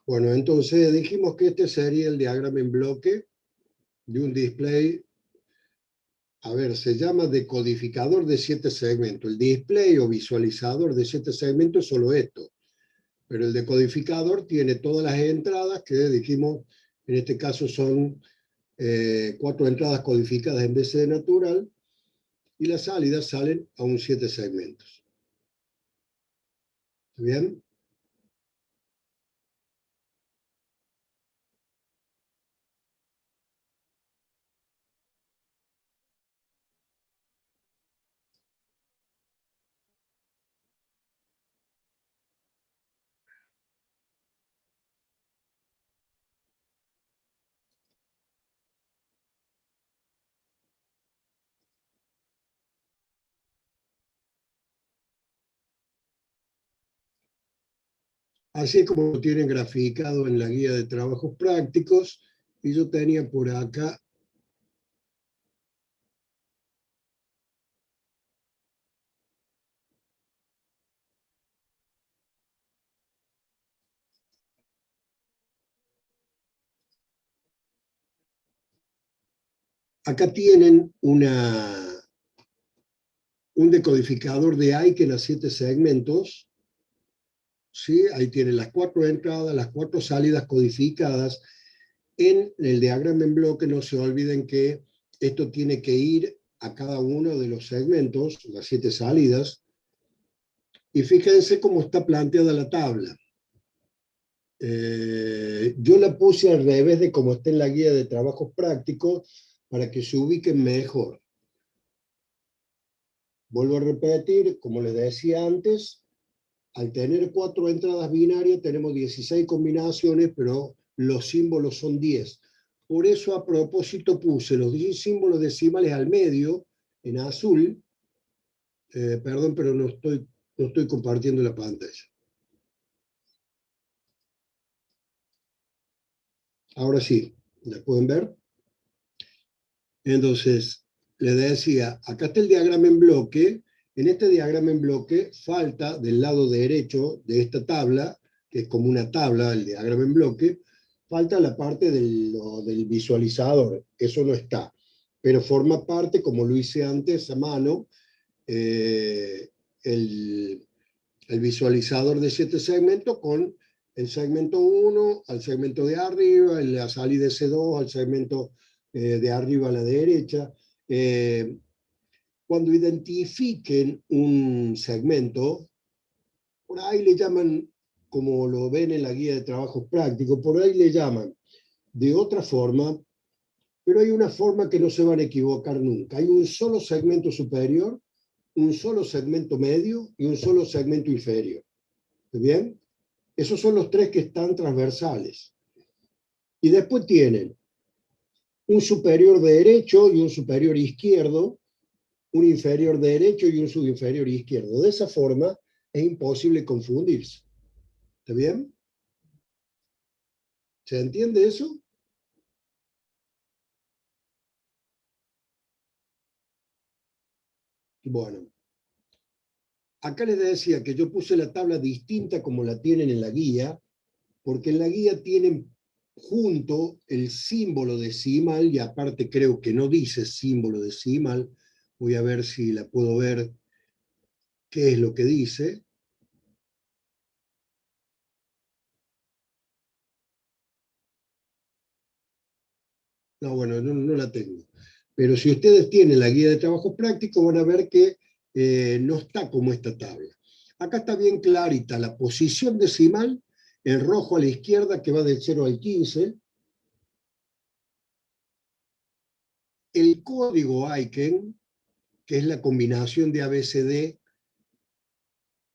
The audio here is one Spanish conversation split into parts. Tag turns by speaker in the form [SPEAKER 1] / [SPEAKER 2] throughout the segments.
[SPEAKER 1] Bueno, entonces dijimos que este sería el diagrama en bloque de un display. A ver, se llama decodificador de 7 segmentos. El display o visualizador de 7 segmentos es solo esto. Pero el decodificador tiene todas las entradas que dijimos, en este caso son 4 entradas codificadas en BCD natural, y las salidas salen a un 7 segmentos. ¿Está bien? Así es como lo tienen graficado en la guía de trabajos prácticos. Y yo tenía por acá, tienen un decodificador de Aiken a 7 segmentos. ¿Sí? Ahí tienen las 4 entradas, las 4 salidas codificadas. En el diagrama en bloque no se olviden que esto tiene que ir a cada uno de los segmentos, las 7 salidas, y fíjense cómo está planteada la tabla. Yo la puse al revés de cómo está en la guía de trabajos prácticos para que se ubiquen mejor. Vuelvo a repetir, como les decía antes, al tener 4 entradas binarias tenemos 16 combinaciones, pero los símbolos son 10. Por eso a propósito puse los 10 símbolos decimales al medio, en azul. Perdón, pero no estoy compartiendo la pantalla. Ahora sí, ¿la pueden ver? Entonces, les decía, acá está el diagrama en bloque. En este diagrama en bloque falta del lado derecho de esta tabla, que es como una tabla, el diagrama en bloque, falta la parte del visualizador, eso no está, pero forma parte, como lo hice antes a mano, eh, el, el visualizador de 7 segmentos con el segmento 1 al segmento de arriba, la salida de C2 al segmento de arriba a la derecha. Cuando identifiquen un segmento, por ahí le llaman, como lo ven en la guía de trabajos prácticos, por ahí le llaman de otra forma, pero hay una forma que no se van a equivocar nunca. Hay un solo segmento superior, un solo segmento medio y un solo segmento inferior. ¿Está bien? Esos son los 3 que están transversales. Y después tienen un superior derecho y un superior izquierdo, un inferior derecho y un subinferior izquierdo. De esa forma es imposible confundirse. ¿Está bien? ¿Se entiende eso? Bueno, acá les decía que yo puse la tabla distinta como la tienen en la guía, porque en la guía tienen junto el símbolo decimal, y aparte creo que no dice símbolo decimal. Voy a ver si la puedo ver qué es lo que dice. No, bueno, no la tengo. Pero si ustedes tienen la guía de trabajo práctico, van a ver que no está como esta tabla. Acá está bien clarita la posición decimal, en rojo a la izquierda, que va del 0 al 15. El código Aiken, que es la combinación de ABCD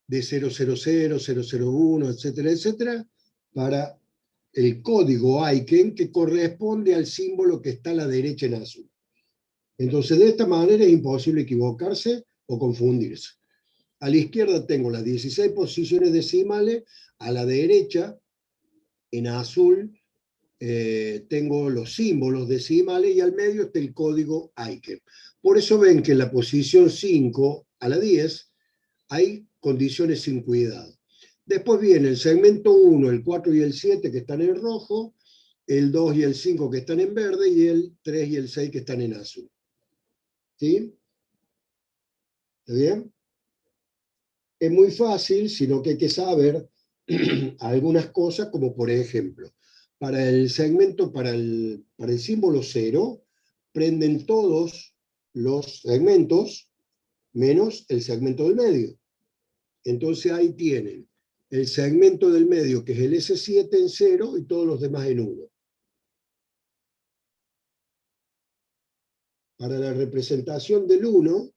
[SPEAKER 1] de 000, 001, etcétera, etcétera, para el código Aiken, que corresponde al símbolo que está a la derecha en azul. Entonces, de esta manera es imposible equivocarse o confundirse. A la izquierda tengo las 16 posiciones decimales, a la derecha, en azul, tengo los símbolos decimales y al medio está el código Aiken. Por eso ven que en la posición 5 a la 10 hay condiciones sin cuidado. Después viene el segmento 1, el 4 y el 7 que están en rojo, el 2 y el 5 que están en verde y el 3 y el 6 que están en azul. ¿Sí? ¿Está bien? Es muy fácil, sino que hay que saber algunas cosas, como por ejemplo, para el segmento, para el símbolo 0, prenden todos los segmentos menos el segmento del medio. Entonces ahí tienen el segmento del medio, que es el S7 en 0 y todos los demás en 1. Para la representación del 1,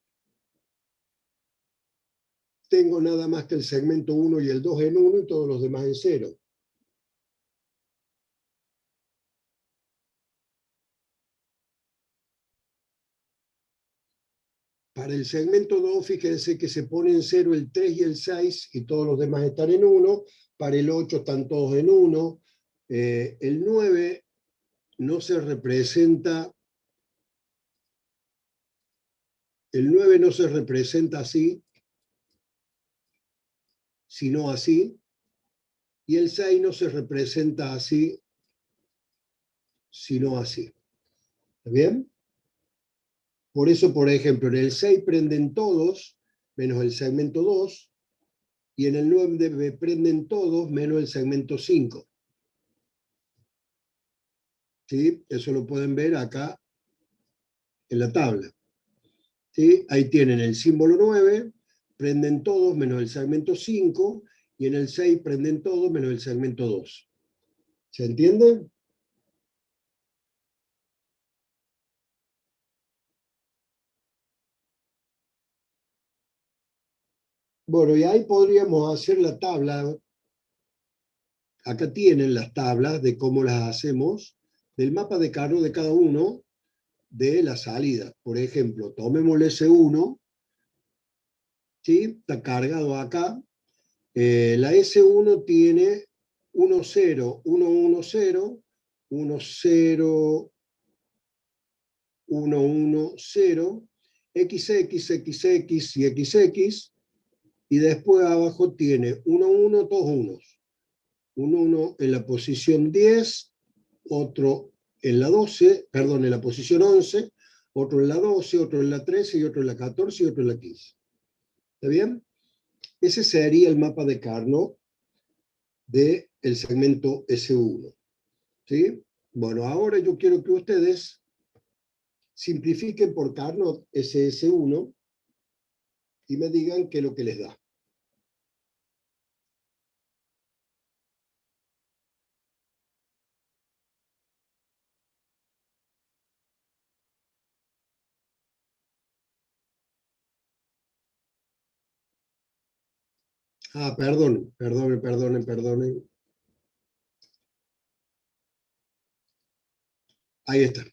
[SPEAKER 1] tengo nada más que el segmento 1 y el 2 en 1 y todos los demás en 0. Para el segmento 2, fíjense que se pone en 0 el 3 y el 6 y todos los demás están en 1. Para el 8 están todos en 1. El 9 no se representa, el 9 no se representa así, sino así. Y el 6 no se representa así, sino así. ¿Está bien? Por eso, por ejemplo, en el 6 prenden todos, menos el segmento 2, y en el 9 prenden todos, menos el segmento 5. ¿Sí? Eso lo pueden ver acá en la tabla. ¿Sí? Ahí tienen el símbolo 9, prenden todos, menos el segmento 5, y en el 6 prenden todos, menos el segmento 2. ¿Se entiende? Bueno, y ahí podríamos hacer la tabla. Acá tienen las tablas de cómo las hacemos, del mapa de carro de cada uno de la salida. Por ejemplo, tomemos el S1, ¿sí? Está cargado acá. La S1 tiene 1, 0, 1, 1, 0, 1, 0, 1, 1, 0, XX, XX y XX, y después abajo tiene 1, 1, 2 unos. 1, 1 en la posición 10, otro en la 12, perdón, en la posición 11, otro en la 12, otro en la 13 y otro en la 14 y otro en la 15. ¿Está bien? Ese sería el mapa de Carnot del segmento S1. ¿Sí? Bueno, ahora yo quiero que ustedes simplifiquen por Carnot ese S1 y me digan qué es lo que les da. Ah, perdonen. Ahí está.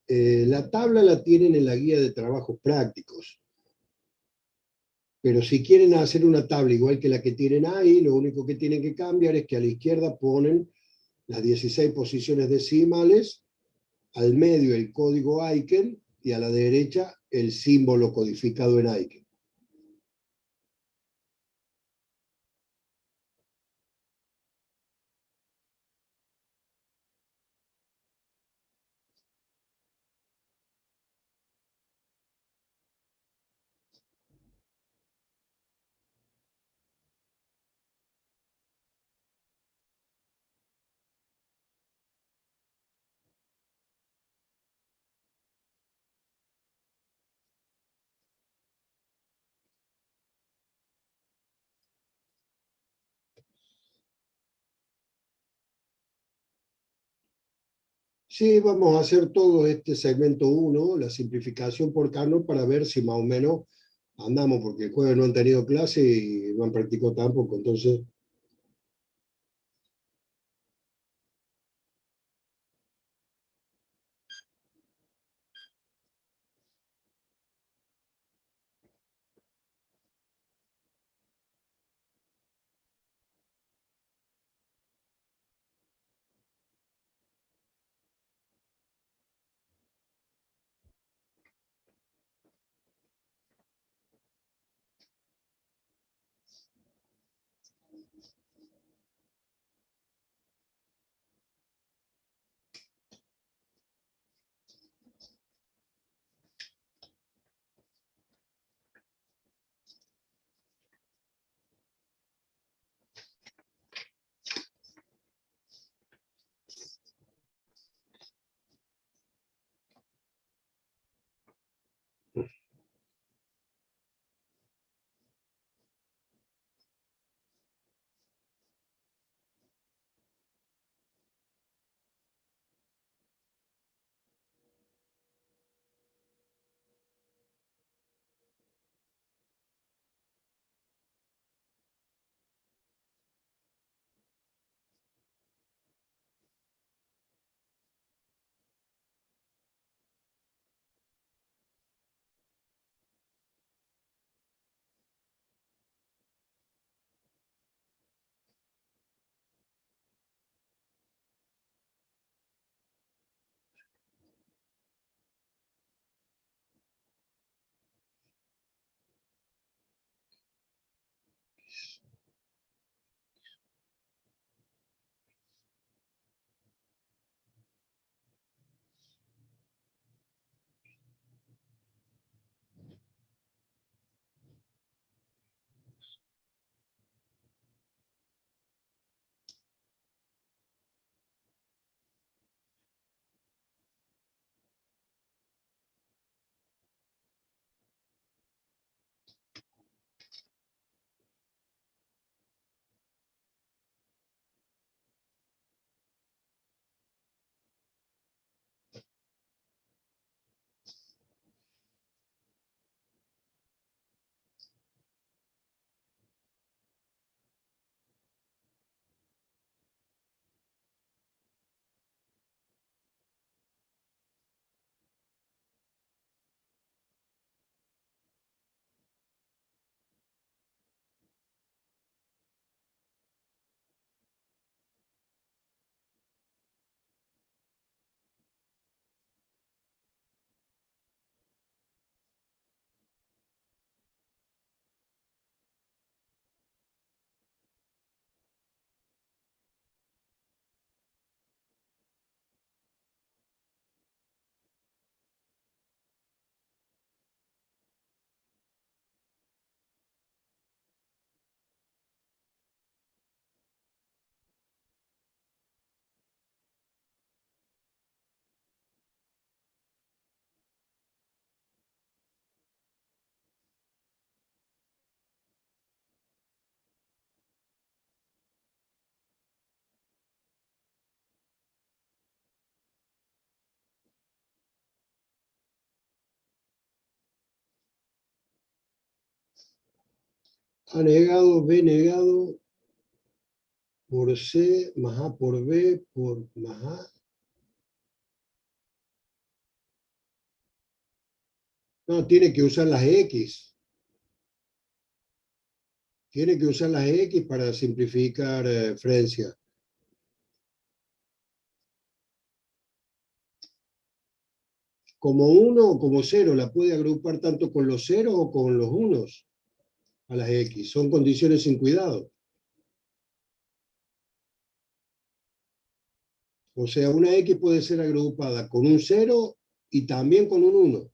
[SPEAKER 1] La tabla la tienen en la guía de trabajos prácticos, pero si quieren hacer una tabla igual que la que tienen ahí, lo único que tienen que cambiar es que a la izquierda ponen las 16 posiciones decimales, al medio el código Aiken y a la derecha el símbolo codificado en Aiken. Sí, vamos a hacer todo este segmento 1, la simplificación por Carnot, para ver si más o menos andamos, porque el jueves no han tenido clase y no han practicado tampoco, entonces... A negado, B negado, por C, más A por B, por más A. No, tiene que usar las X. Tiene que usar las X para simplificar Frencia. Como 1 o como 0, la puede agrupar tanto con los ceros o con los unos a las X. Son condiciones sin cuidado. O sea, una X puede ser agrupada con un 0 y también con un 1.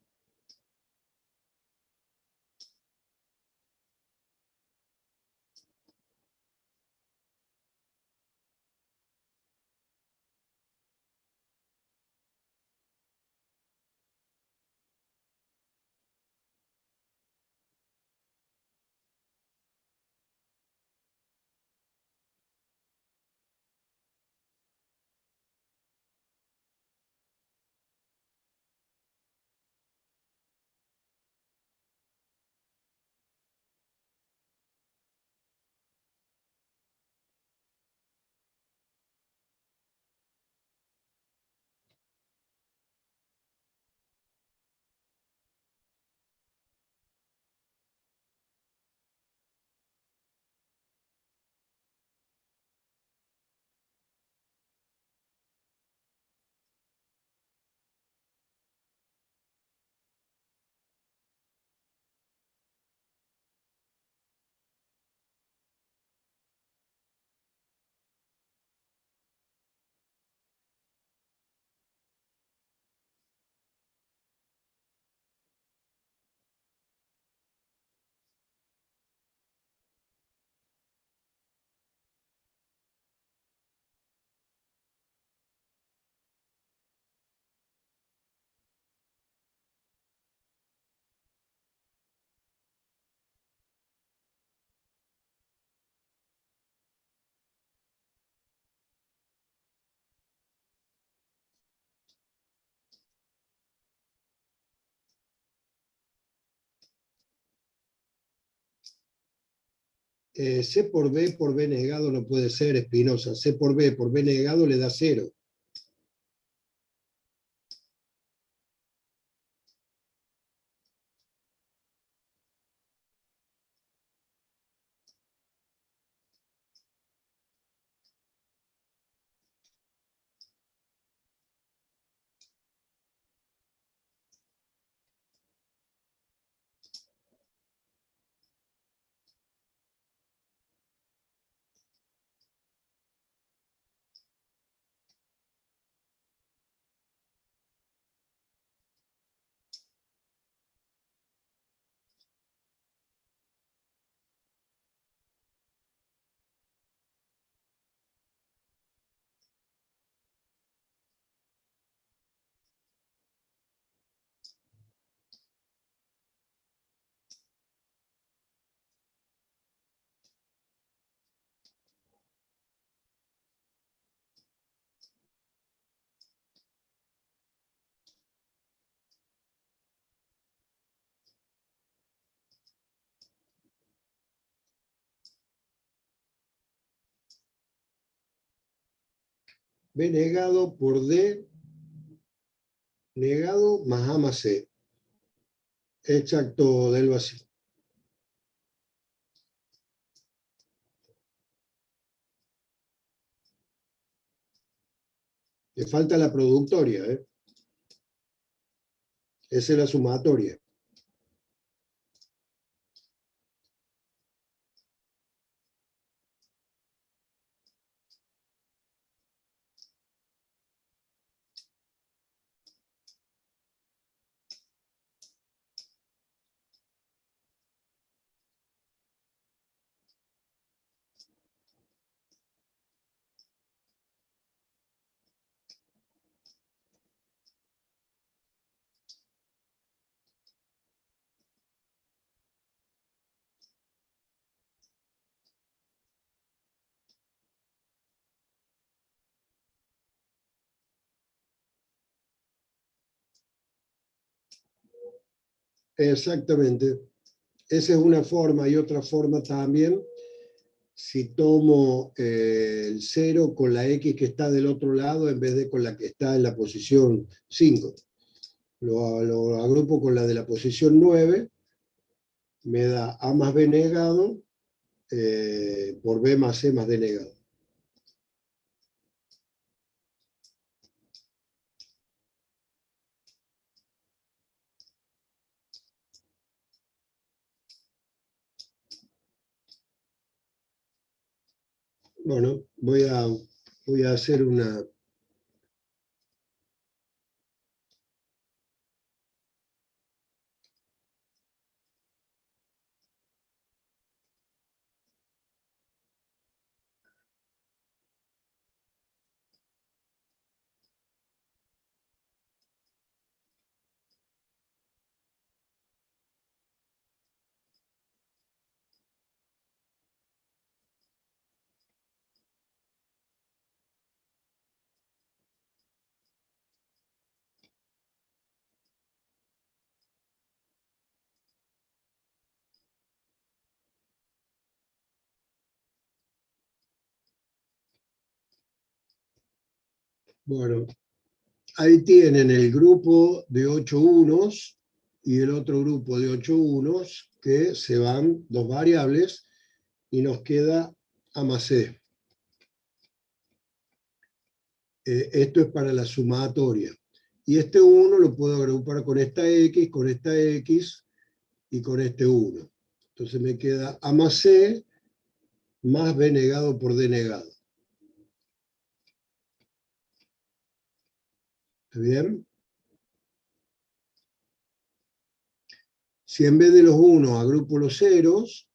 [SPEAKER 1] C por B negado no puede ser, Espinosa. C por B negado le da 0. B negado por D negado más A más C. Exacto del vacío. Le falta la productoria, ¿eh? Esa es la sumatoria. Exactamente. Esa es una forma y otra forma también. Si tomo el 0 con la X que está del otro lado en vez de con la que está en la posición 5. Lo agrupo con la de la posición 9, me da A más B negado por B más C más D negado. Bueno, voy a hacer una... Bueno, ahí tienen el grupo de 8 unos y el otro grupo de 8 unos que se van dos variables y nos queda A más C. Esto es para la sumatoria. Y este 1 lo puedo agrupar con esta X y con este 1. Entonces me queda A más C más B negado por D negado. ¿Está bien? Si en vez de los 1 agrupo los ceros,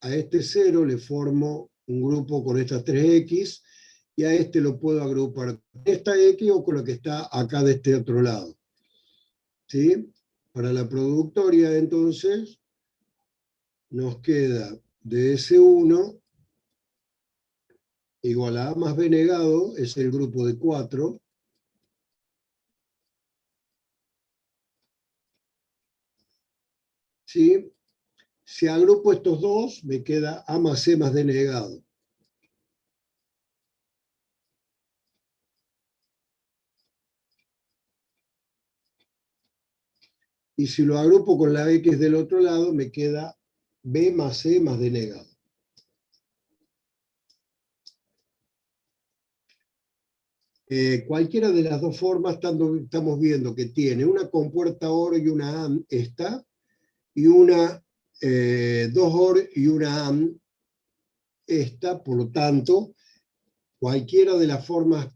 [SPEAKER 1] a este 0 le formo un grupo con estas 3X y a este lo puedo agrupar con esta X o con lo que está acá de este otro lado. ¿Sí? Para la productoria, entonces, nos queda de S1 igual a A más B negado, es el grupo de 4, ¿sí? Si agrupo estos dos, me queda A más C más D negado. Y si lo agrupo con la X del otro lado, me queda B más C más D negado. Cualquiera de las dos formas estamos viendo que tiene una compuerta OR y una AND, esta, y una 2 OR y una AND, esta. Por lo tanto, cualquiera de las formas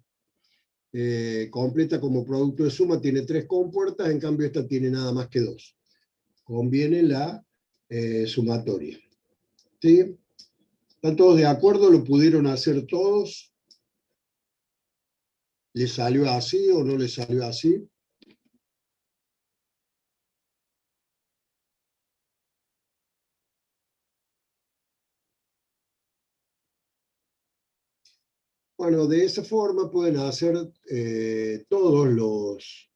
[SPEAKER 1] completa como producto de suma tiene 3 compuertas, en cambio esta tiene nada más que 2. Conviene la sumatoria. ¿Sí? ¿Están todos de acuerdo? ¿Lo pudieron hacer todos? ¿Les salió así o no les salió así? Bueno, de esa forma pueden hacer todos los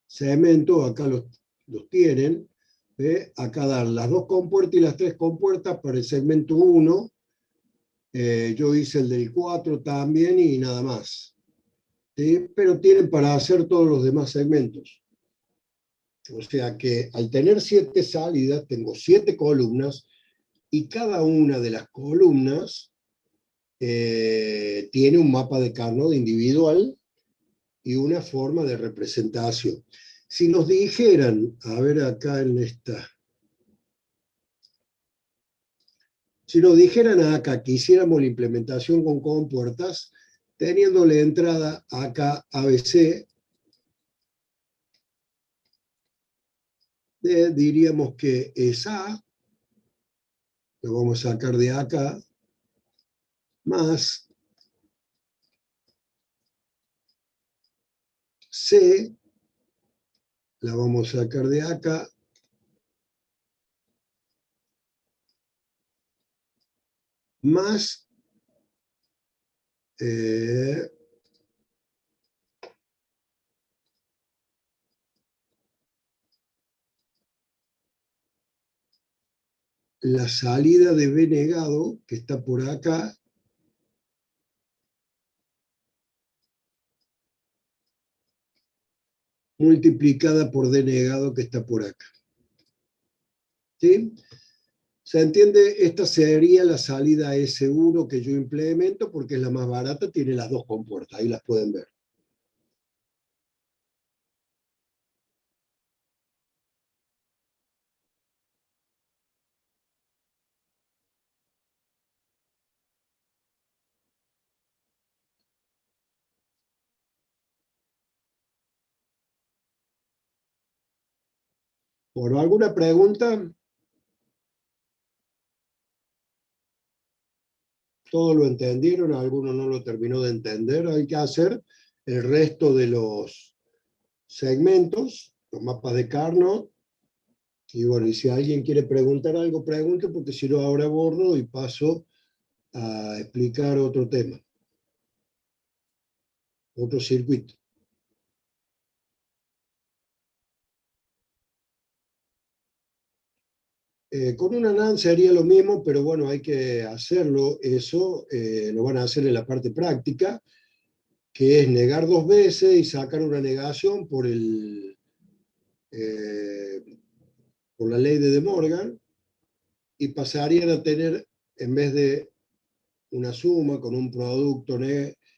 [SPEAKER 1] segmentos, acá los tienen. Acá dan las 2 compuertas y las 3 compuertas para el segmento 1. Yo hice el del 4 también y nada más. ¿Sí? Pero tienen para hacer todos los demás segmentos. O sea que al tener 7 salidas, tengo 7 columnas y cada una de las columnas tiene un mapa de Carnot individual y una forma de representación. Si nos dijeran, a ver acá en esta, si nos dijeran acá que hiciéramos la implementación con compuertas, teniendo la entrada acá ABC, diríamos que es A, lo vamos a sacar de acá, más C, la vamos a sacar de acá, más la salida de B negado, que está por acá, multiplicada por D negado, que está por acá. ¿Sí? ¿Se entiende? Esta sería la salida S1 que yo implemento porque es la más barata, tiene las 2 compuertas, ahí las pueden ver. ¿Por alguna pregunta? ¿Todos lo entendieron? ¿Alguno no lo terminó de entender? Hay que hacer el resto de los segmentos, los mapas de Carnot. Y bueno, y si alguien quiere preguntar algo, pregunte, porque si no, ahora borro y paso a explicar otro tema, otro circuito. Con una NAND sería lo mismo, pero bueno, hay que hacerlo, eso lo van a hacer en la parte práctica, que es negar 2 veces y sacar una negación eh, por la ley de De Morgan, y pasarían a tener, en vez de una suma con un producto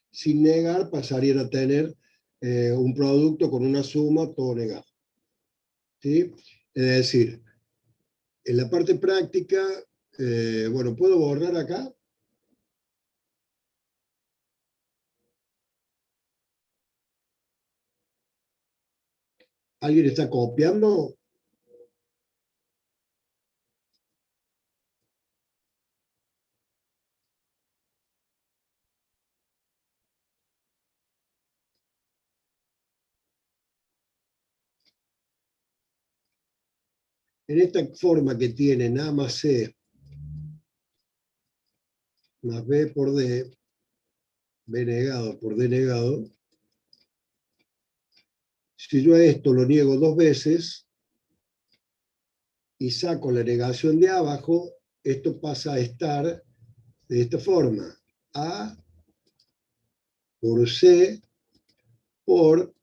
[SPEAKER 1] sin negar, pasarían a tener un producto con una suma todo negado. ¿Sí? Es decir, en la parte práctica, bueno, ¿puedo borrar acá? ¿Alguien está copiando? En esta forma que tienen A más C más B por D, B negado por D negado, si yo a esto lo niego 2 veces, y saco la negación de abajo, esto pasa a estar de esta forma. A por C por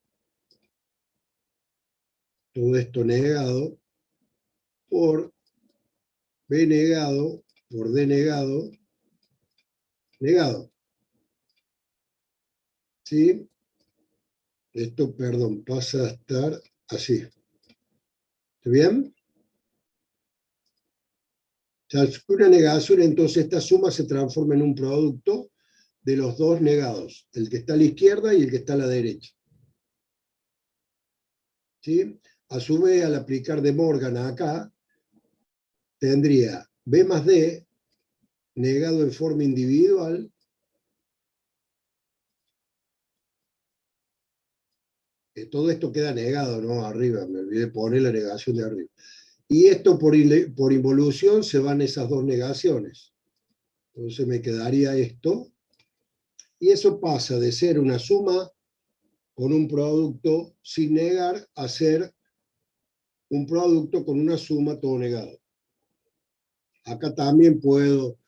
[SPEAKER 1] todo esto negado por B negado por D negado negado. ¿Sí? Esto, perdón, pasa a estar así. ¿Está bien? O sea, una negación, entonces esta suma se transforma en un producto de los dos negados, el que está a la izquierda y el que está a la derecha. ¿Sí? A su vez, al aplicar De Morgan acá, tendría B más D negado en forma individual todo esto queda negado, ¿no? Arriba, me olvidé poner la negación de arriba. Y esto por involución se van esas dos negaciones. Entonces me quedaría esto. Y eso pasa de ser una suma con un producto sin negar a ser un producto con una suma todo negado. Acá también puedo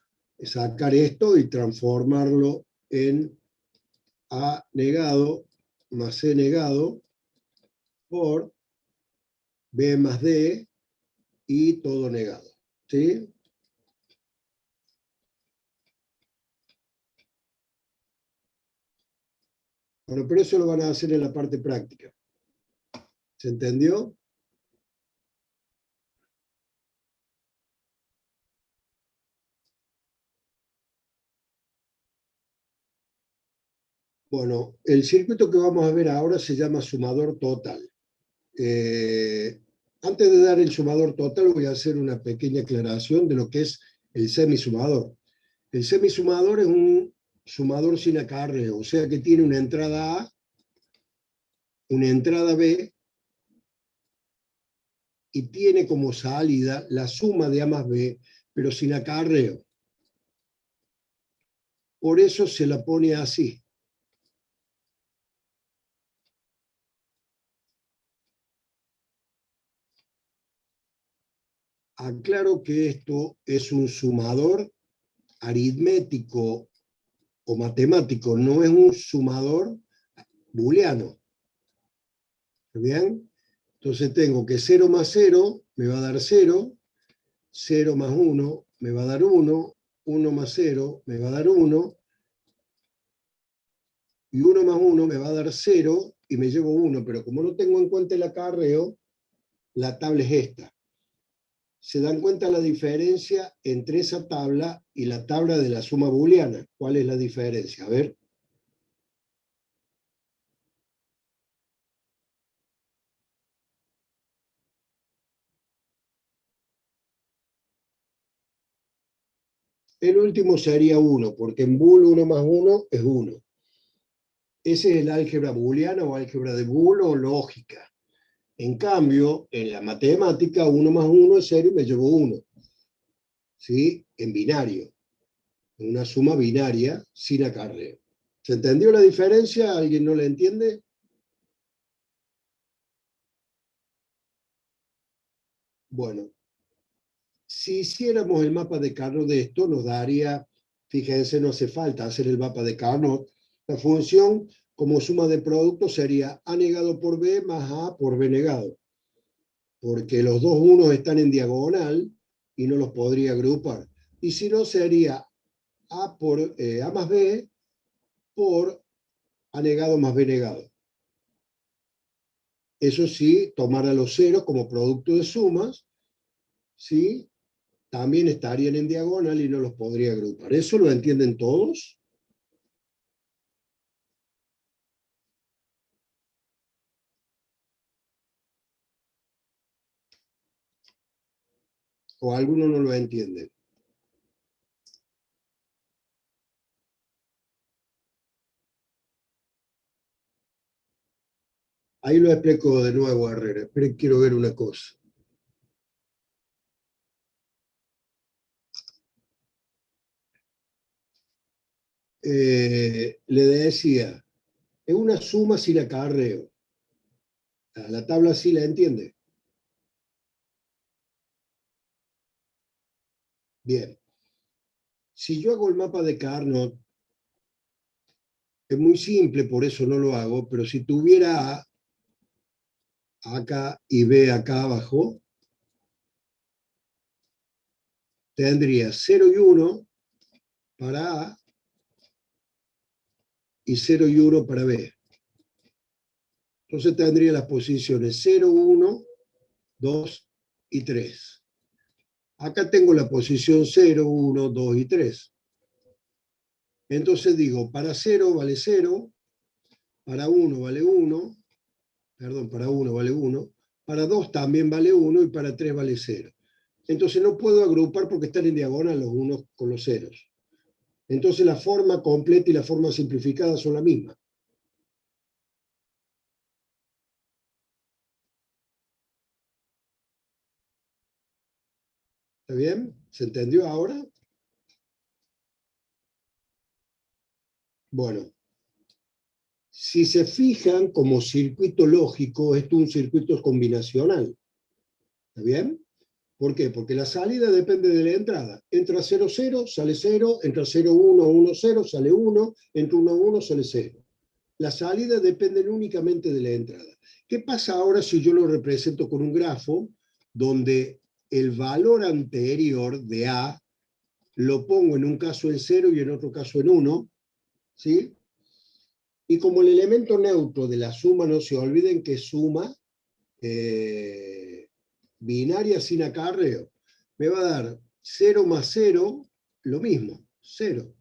[SPEAKER 1] sacar esto y transformarlo en A negado más C negado por B más D y todo negado. ¿Sí? Bueno, pero eso lo van a hacer en la parte práctica. ¿Se entendió? Bueno, el circuito que vamos a ver ahora se llama sumador total. Antes de dar el sumador total voy a hacer una pequeña aclaración de lo que es el semisumador. El semisumador es un sumador sin acarreo, o sea que tiene una entrada A, una entrada B y tiene como salida la suma de A más B, pero sin acarreo. Por eso se la pone así. Aclaro que esto es un sumador aritmético o matemático, no es un sumador booleano. ¿Bien? Entonces tengo que 0 más 0 me va a dar 0, 0 más 1 me va a dar 1, 1 más 0 me va a dar 1, y 1 más 1 me va a dar 0 y me llevo 1, pero como no tengo en cuenta el acarreo, la tabla es esta. ¿Se dan cuenta la diferencia entre esa tabla y la tabla de la suma booleana? ¿Cuál es la diferencia? A ver. El último sería 1, porque en bool 1 más 1 es 1. Ese es el álgebra booleana o álgebra de Boole o lógica. En cambio, en la matemática, 1 más 1 es 0 y me llevo 1. ¿Sí? En binario. En una suma binaria sin acarreo. ¿Se entendió la diferencia? ¿Alguien no la entiende? Bueno, si hiciéramos el mapa de Carnot de esto, nos daría, fíjense, no hace falta hacer el mapa de Carnot. La función como suma de productos sería A negado por B más A por B negado. Porque los dos unos están en diagonal y no los podría agrupar. Y si no, sería A más B por A negado más B negado. Eso sí, tomar a los ceros como producto de sumas, ¿sí? También estarían en diagonal y no los podría agrupar. ¿Eso lo entienden todos? ¿O alguno no lo entiende? Ahí lo explico de nuevo, Herrera. Pero quiero ver una cosa. Le decía, es una suma sin acarreo. La tabla sí la entiende. Bien. Si yo hago el mapa de Carnot, es muy simple, por eso no lo hago, pero si tuviera A acá y B acá abajo, tendría 0 y 1 para A y 0 y 1 para B. Entonces tendría las posiciones 0, 1, 2 y 3. Acá tengo la posición 0, 1, 2 y 3. Entonces digo, para 0 vale 0, para 1 vale 1, perdón, para 1 vale 1, para 2 también vale 1 y para 3 vale 0. Entonces no puedo agrupar porque están en diagonal los unos con los ceros. Entonces la forma completa y la forma simplificada son la misma. ¿Está bien? ¿Se entendió ahora? Bueno, si se fijan como circuito lógico, esto es un circuito combinacional. ¿Está bien? ¿Por qué? Porque la salida depende de la entrada. Entra 0, 0, sale 0, entra 0, 1, 1, 0, sale 1, entra 1, 1, sale 0. Las salidas dependen únicamente de la entrada. ¿Qué pasa ahora si yo lo represento con un grafo donde el valor anterior de A lo pongo en un caso en 0 y en otro caso en 1? ¿Sí? Y como el elemento neutro de la suma, no se olviden que es suma binaria sin acarreo, me va a dar 0 más 0, lo mismo, 0.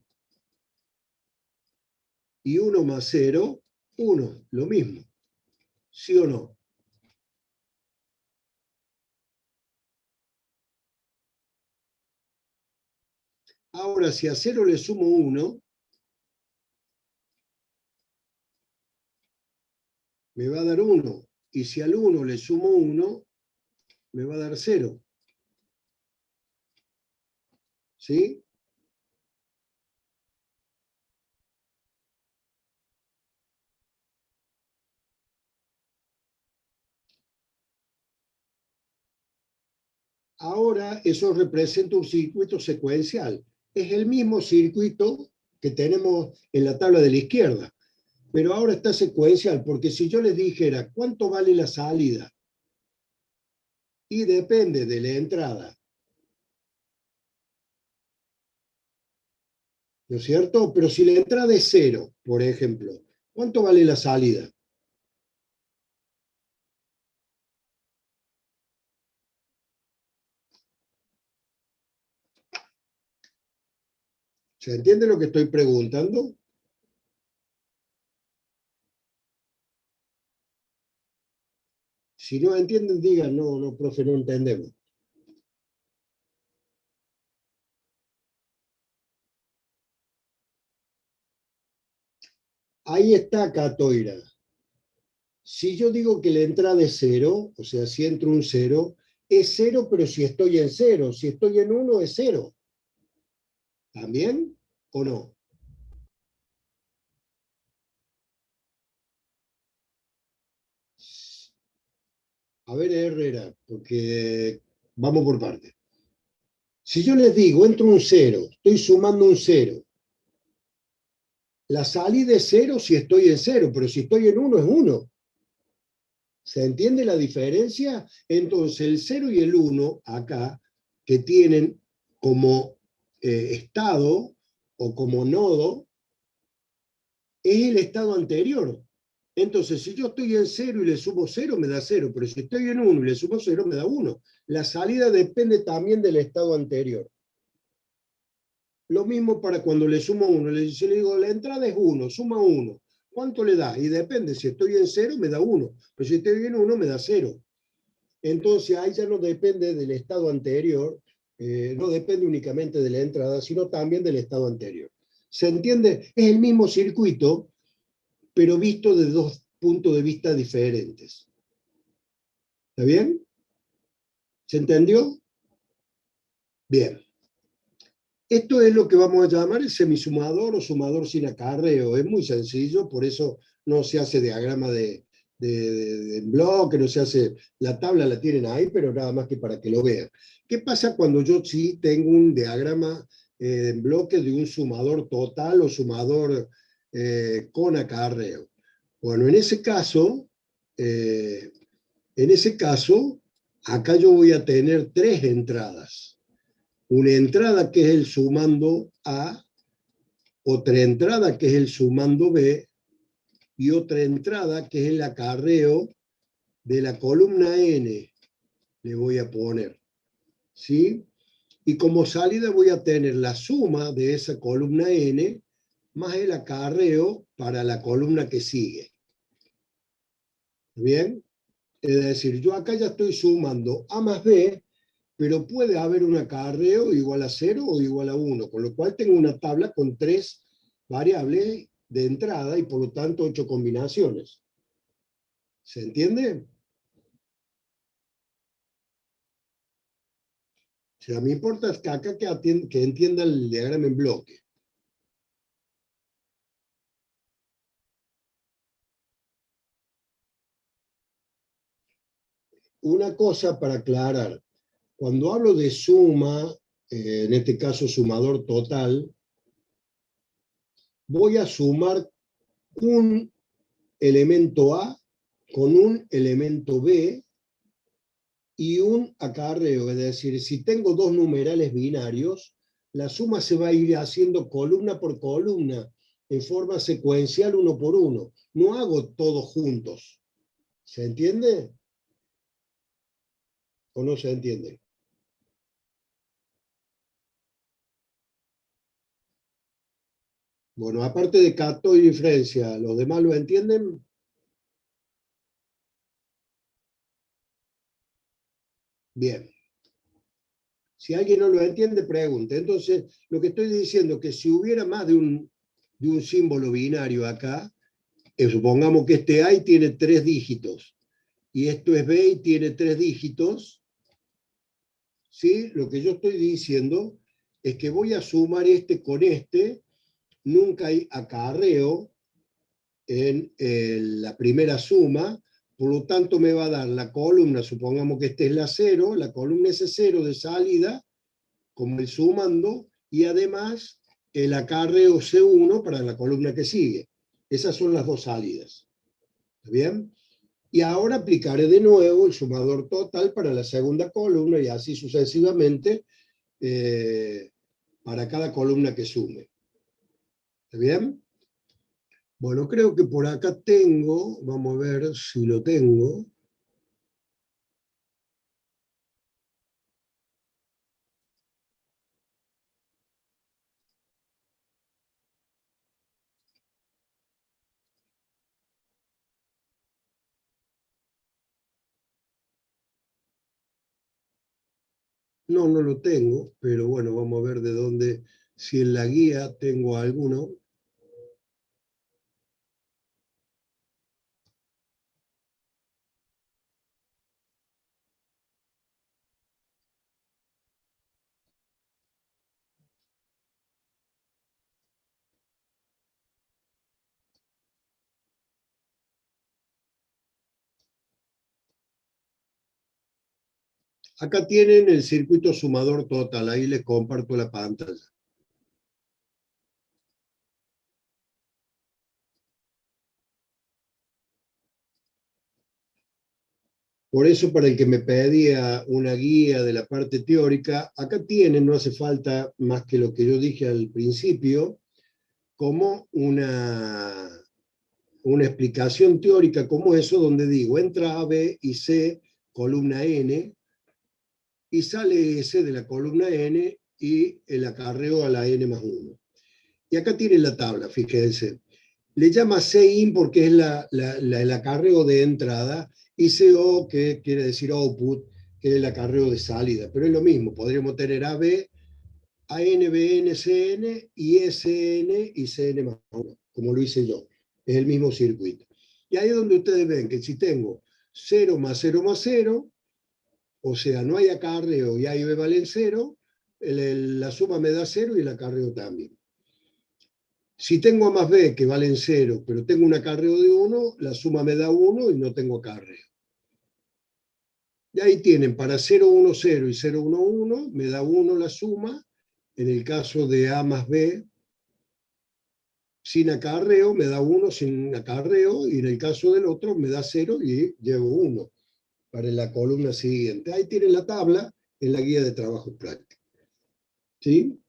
[SPEAKER 1] Y 1 más 0, 1, lo mismo. ¿Sí o no? Ahora, si a 0 le sumo 1, me va a dar 1. Y si al 1 le sumo 1, me va a dar 0. ¿Sí? Ahora eso representa un circuito secuencial. Es el mismo circuito que tenemos en la tabla de la izquierda, pero ahora está secuencial, porque si yo les dijera cuánto vale la salida, y depende de la entrada, ¿no es cierto? Pero si la entrada es 0, por ejemplo, ¿cuánto vale la salida? ¿Se entiende lo que estoy preguntando? Si no entienden, digan, no, no, profe, no entendemos. Ahí está, Catoira. Si yo digo que la entrada es 0, o sea, si entro un 0, es 0, pero si estoy en 0. Si estoy en 1, es 0. ¿También o no? A ver, Herrera, porque vamos por partes. Si yo les digo, entro un 0, estoy sumando un 0. La salida es 0 si estoy en 0, pero si estoy en 1 es 1. ¿Se entiende la diferencia? Entonces, el 0 y el 1 acá, que tienen como estado o como nodo, es el estado anterior. Entonces, si yo estoy en 0 y le sumo 0, me da 0, pero si estoy en 1 y le sumo 0, me da 1. La salida depende también del estado anterior. Lo mismo para cuando le sumo 1. Si le digo, la entrada es 1, suma 1. ¿Cuánto le da? Y depende, si estoy en 0, me da 1, pero si estoy en 1, me da 0. Entonces, ahí ya no depende del estado anterior, no depende únicamente de la entrada, sino también del estado anterior. ¿Se entiende? Es el mismo circuito, pero visto de dos puntos de vista diferentes. ¿Está bien? ¿Se entendió? Bien. Esto es lo que vamos a llamar el semisumador o sumador sin acarreo. Es muy sencillo, por eso no se hace diagrama de en bloque, no se hace, la tabla la tienen ahí, pero nada más que para que lo vean. ¿Qué pasa cuando yo sí tengo un diagrama en bloque de un sumador total o sumador con acarreo? Bueno, en ese caso, acá yo voy a tener tres entradas. Una entrada que es el sumando A, otra entrada que es el sumando B, y otra entrada que es el acarreo de la columna N, le voy a poner, ¿sí? Y como salida voy a tener la suma de esa columna N más el acarreo para la columna que sigue. ¿Bien? Es decir, yo acá ya estoy sumando A más B, pero puede haber un acarreo igual a 0 o igual a 1, con lo cual tengo una tabla con 3 variables de entrada y por lo tanto 8 combinaciones. ¿Se entiende? O sea, a mí importa que acá que entienda el diagrama en bloque. Una cosa para aclarar, cuando hablo de suma, en este caso sumador total, voy a sumar un elemento A con un elemento B y un acarreo, es decir, si tengo dos numerales binarios, la suma se va a ir haciendo columna por columna, en forma secuencial uno por uno. No hago todos juntos. ¿Se entiende? ¿O no se entiende? Bueno, aparte de Cato y diferencia, ¿los demás lo entienden? Bien. Si alguien no lo entiende, pregunte. Entonces, lo que estoy diciendo es que si hubiera más de un símbolo binario acá, supongamos que este A y tiene 3 dígitos, y esto es B y tiene 3 dígitos, ¿sí? Lo que yo estoy diciendo es que voy a sumar este con este, nunca hay acarreo en la primera suma, por lo tanto me va a dar la columna, supongamos que esta es la 0, la columna S0 de salida, como el sumando, y además el acarreo C1 para la columna que sigue. Esas son las dos salidas. ¿Está bien? Y ahora aplicaré de nuevo el sumador total para la segunda columna y así sucesivamente para cada columna que sume. ¿Está bien? Bueno, creo que por acá tengo, vamos a ver si lo tengo. No, no lo tengo, pero bueno, vamos a ver de dónde, si en la guía tengo alguno. Acá tienen el circuito sumador total, ahí les comparto la pantalla. Por eso, para el que me pedía una guía de la parte teórica, acá tienen, no hace falta más que lo que yo dije al principio, como una explicación teórica como eso, donde digo, entra A, B y C, columna N, y sale S de la columna N y el acarreo a la N más 1. Y acá tienen la tabla, fíjense. Le llama C-in porque es el acarreo de entrada, y CO, que quiere decir output, que es el acarreo de salida. Pero es lo mismo, podríamos tener AB, AN, BN, CN, y SN y CN más 1, como lo hice yo. Es el mismo circuito. Y ahí es donde ustedes ven que si tengo 0 más 0 más 0, o sea, no hay acarreo y A y B valen 0, la suma me da 0 y el acarreo también. Si tengo A más B que valen 0, pero tengo un acarreo de 1, la suma me da 1 y no tengo acarreo. Y ahí tienen, para 0, 1, 0 y 0, 1, 1, me da 1 la suma. En el caso de A más B, sin acarreo, me da 1 sin acarreo, y en el caso del otro me da 0 y llevo 1 para la columna siguiente. Ahí tienen la tabla en la guía de trabajo práctico. ¿Sí?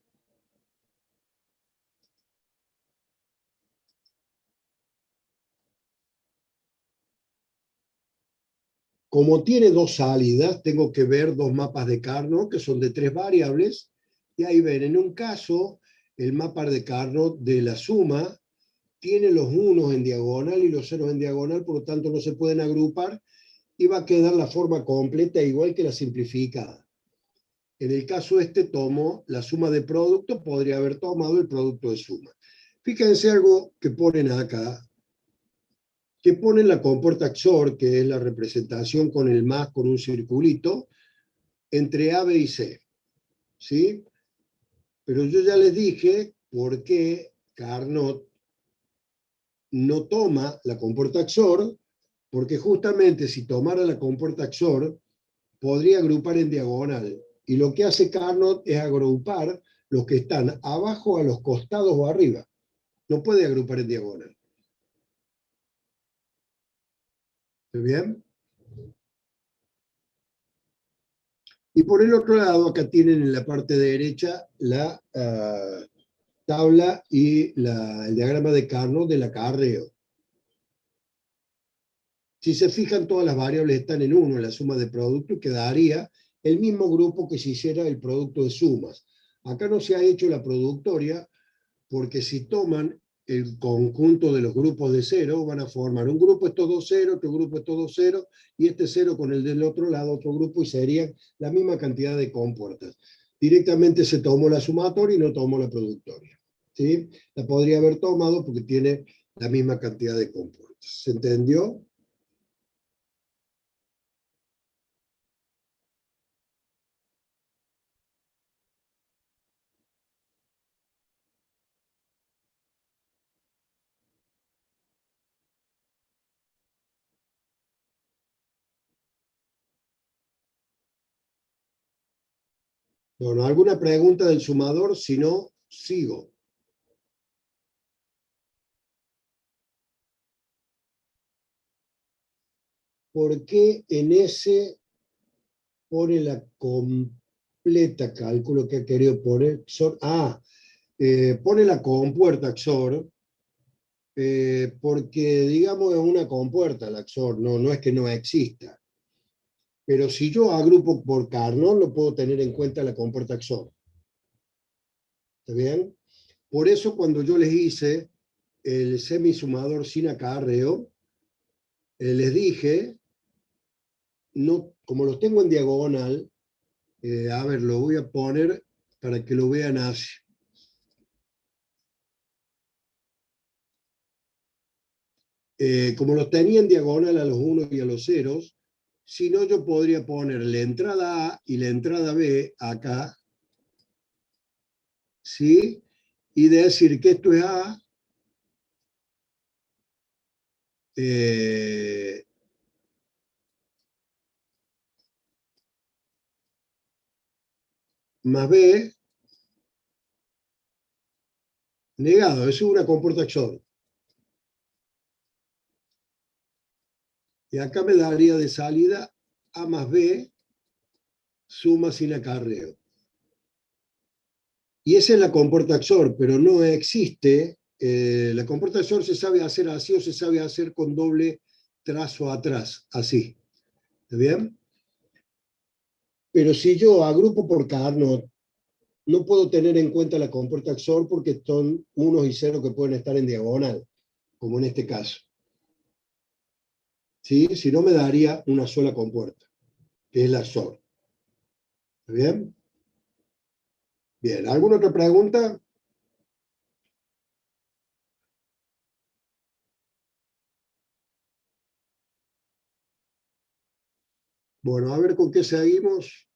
[SPEAKER 1] Como tiene dos salidas, tengo que ver dos mapas de Carnot, que son de 3 variables, y ahí ven, en un caso, el mapa de Carnot de la suma tiene los unos en diagonal y los ceros en diagonal, por lo tanto no se pueden agrupar, y va a quedar la forma completa igual que la simplificada. En el caso este tomo la suma de producto, podría haber tomado el producto de suma. Fíjense algo que ponen acá, que ponen la compuerta XOR, que es la representación con el más con un circulito, entre A, B y C. ¿Sí? Pero yo ya les dije por qué Carnot no toma la compuerta XOR, porque justamente si tomara la compuerta XOR, podría agrupar en diagonal. Y lo que hace Carnot es agrupar los que están abajo, a los costados o arriba. No puede agrupar en diagonal. ¿Está bien? Y por el otro lado, acá tienen en la parte derecha la tabla y el diagrama de Carnot del acarreo. Si se fijan, todas las variables están en 1 en la suma de producto, y quedaría el mismo grupo que si hiciera el producto de sumas. Acá no se ha hecho la productoria, porque si toman el conjunto de los grupos de 0, van a formar un grupo es todo 0, otro grupo es todo 0, y este 0 con el del otro lado, otro grupo, y serían la misma cantidad de compuertas. Directamente se tomó la sumatoria y no tomó la productoria. ¿Sí? La podría haber tomado porque tiene la misma cantidad de compuertas. ¿Se entendió? Bueno, ¿alguna pregunta del sumador? Si no, sigo. ¿Por qué en ese pone la completa cálculo que ha querido poner? Pone la compuerta XOR, porque digamos es una compuerta la XOR, no es que no exista. Pero si yo agrupo por Carnot, no puedo tener en cuenta la compuerta XOR. ¿Está bien? Por eso cuando yo les hice el semisumador sin acarreo, les dije, no, como los tengo en diagonal, a ver, lo voy a poner para que lo vean así. Como los tenía en diagonal a los unos y a los ceros, si no, yo podría poner la entrada A y la entrada B acá, ¿sí? Y decir que esto es A, eh, más B negado. Eso es una compuerta XOR. Y acá me daría de salida A más B, suma sin acarreo. Y esa es la compuerta XOR, pero no existe. La compuerta XOR se sabe hacer así, o se sabe hacer con doble trazo atrás, así. ¿Está bien? Pero si yo agrupo por Carnot, no puedo tener en cuenta la compuerta XOR porque son unos y ceros que pueden estar en diagonal, como en este caso. ¿Sí? Si no, me daría una sola compuerta, que es la XOR. ¿Está bien? Bien, ¿alguna otra pregunta? Bueno, a ver con qué seguimos.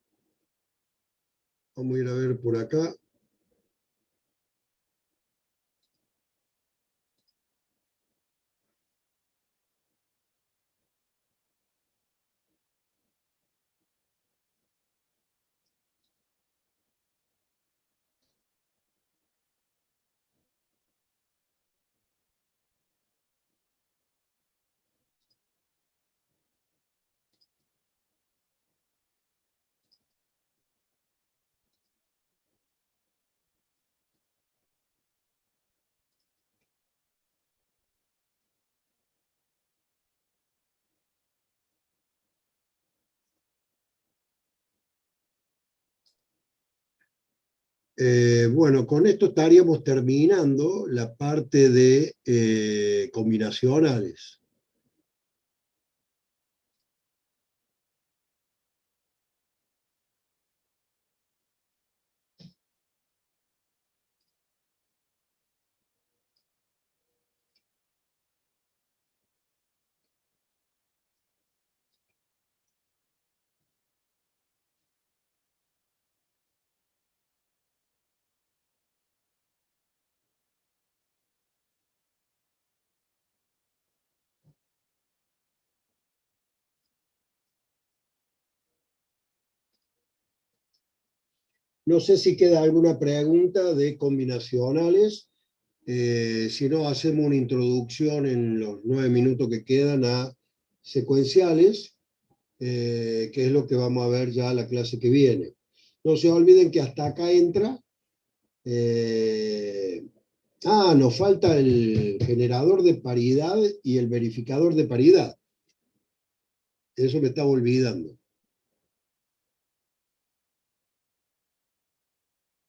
[SPEAKER 1] Vamos a ir a ver por acá. Bueno, con esto estaríamos terminando la parte de combinacionales. No sé si queda alguna pregunta de combinacionales. Si no, hacemos una introducción en los 9 minutos que quedan a secuenciales, que es lo que vamos a ver ya la clase que viene. No se olviden que hasta acá entra. eh, Nos falta el generador de paridad y el verificador de paridad. Eso me estaba olvidando.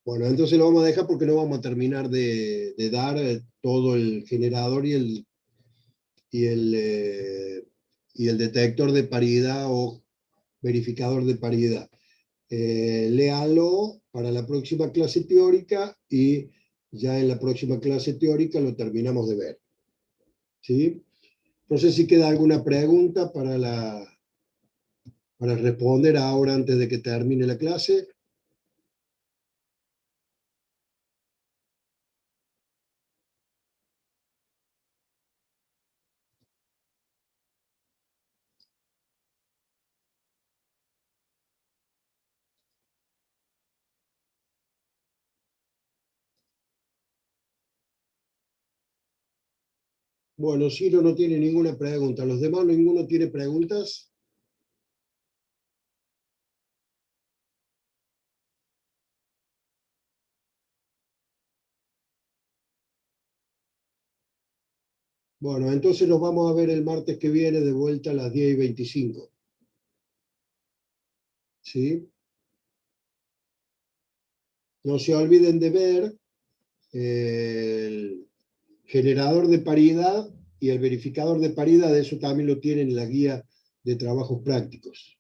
[SPEAKER 1] Bueno, entonces lo vamos a dejar porque no vamos a terminar de dar todo el generador y el, eh, y el detector de paridad o verificador de paridad. Léalo para la próxima clase teórica y ya en la próxima clase teórica lo terminamos de ver. ¿Sí? No sé si queda alguna pregunta para responder ahora antes de que termine la clase. Bueno, Ciro no tiene ninguna pregunta. ¿Los demás ninguno tiene preguntas? Bueno, entonces nos vamos a ver el martes que viene de vuelta a las 10:25. ¿Sí? No se olviden de ver el generador de paridad y el verificador de paridad, eso también lo tienen en la guía de trabajos prácticos.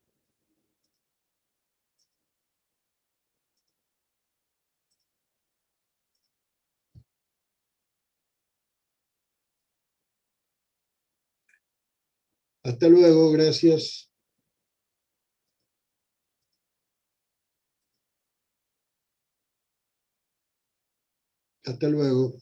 [SPEAKER 1] Hasta luego, gracias. Hasta luego.